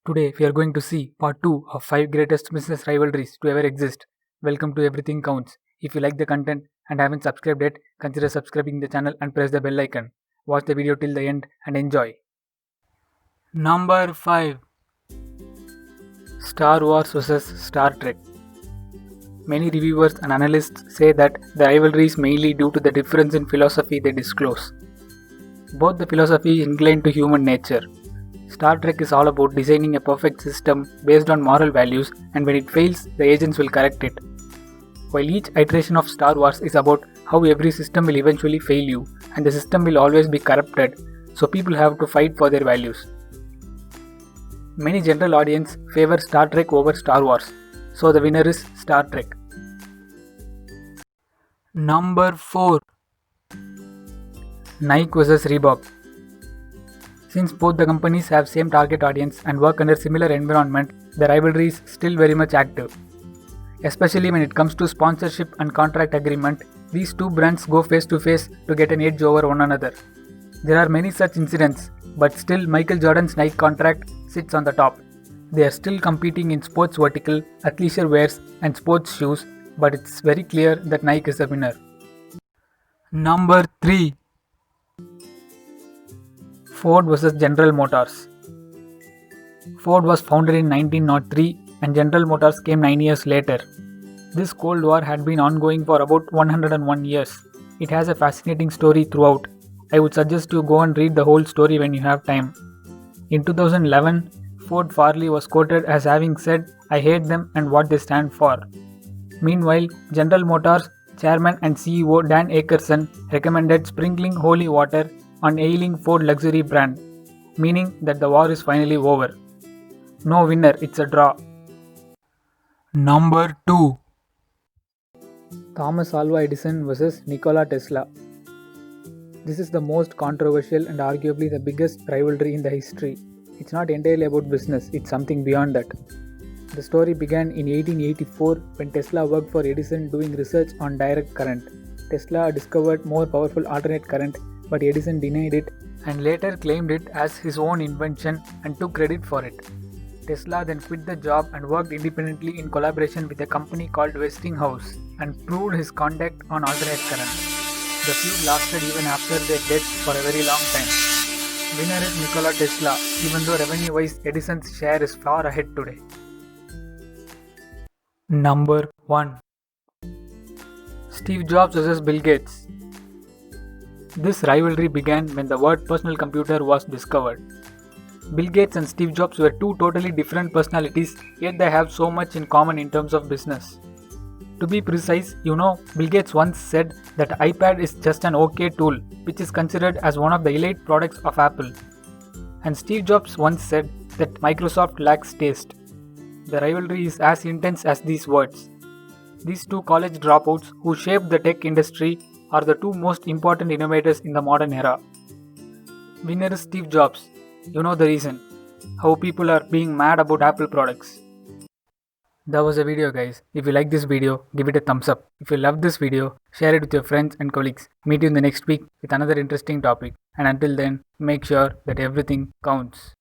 Today we are going to see part 2 of 5 greatest business rivalries to ever exist. Welcome to Everything Counts. If you like the content and haven't subscribed yet, consider subscribing the channel and press the bell icon. Watch the video till the end and enjoy. Number 5. Star Wars vs Star Trek. Many reviewers and analysts say that the rivalry is mainly due to the difference in philosophy they disclose. Both the philosophy is inclined to human nature. Star Trek is all about designing a perfect system based on moral values, and when it fails, the agents will correct it. While each iteration of Star Wars is about how every system will eventually fail you, and the system will always be corrupted, so people have to fight for their values. Many general audience favor Star Trek over Star Wars, so the winner is Star Trek. Number 4. Nike vs Reebok. Since both the companies have same target audience and work under similar environment, the rivalry is still very much active. Especially when it comes to sponsorship and contract agreement, these two brands go face to face to get an edge over one another. There are many such incidents, but still Michael Jordan's Nike contract sits on the top. They are still competing in sports vertical, athleisure wears and sports shoes, but it's very clear that Nike is the winner. Number 3. Ford vs General Motors. Ford was founded in 1903 and General Motors came 9 years later. This Cold War had been ongoing for about 101 years. It has a fascinating story throughout. I would suggest you go and read the whole story when you have time. In 2011, Ford Farley was quoted as having said, "I hate them and what they stand for." Meanwhile, General Motors chairman and CEO Dan Akerson recommended sprinkling holy water on ailing Ford luxury brand, meaning that the war is finally over. No winner, it's a draw. Number 2. Thomas Alva Edison vs Nikola Tesla. This is the most controversial and arguably the biggest rivalry in the history. It's not entirely about business, it's something beyond that. The story began in 1884 when Tesla worked for Edison doing research on direct current. Tesla discovered more powerful alternate current, but Edison denied it and later claimed it as his own invention and took credit for it. Tesla then quit the job and worked independently in collaboration with a company called Westinghouse and proved his contact on alternate current. The feud lasted even after their death for a very long time. Winner is Nikola Tesla, even though revenue-wise Edison's share is far ahead today. Number 1. Steve Jobs vs Bill Gates. This rivalry began when the word personal computer was discovered. Bill Gates and Steve Jobs were two totally different personalities, yet they have so much in common in terms of business. To be precise, Bill Gates once said that iPad is just an okay tool, which is considered as one of the elite products of Apple. And Steve Jobs once said that Microsoft lacks taste. The rivalry is as intense as these words. These two college dropouts who shaped the tech industry are the two most important innovators in the modern era. Winner is Steve Jobs. You know the reason. How people are being mad about Apple products. That was the video, guys. If you like this video, give it a thumbs up. If you love this video, share it with your friends and colleagues. Meet you in the next week with another interesting topic. And until then, make sure that everything counts.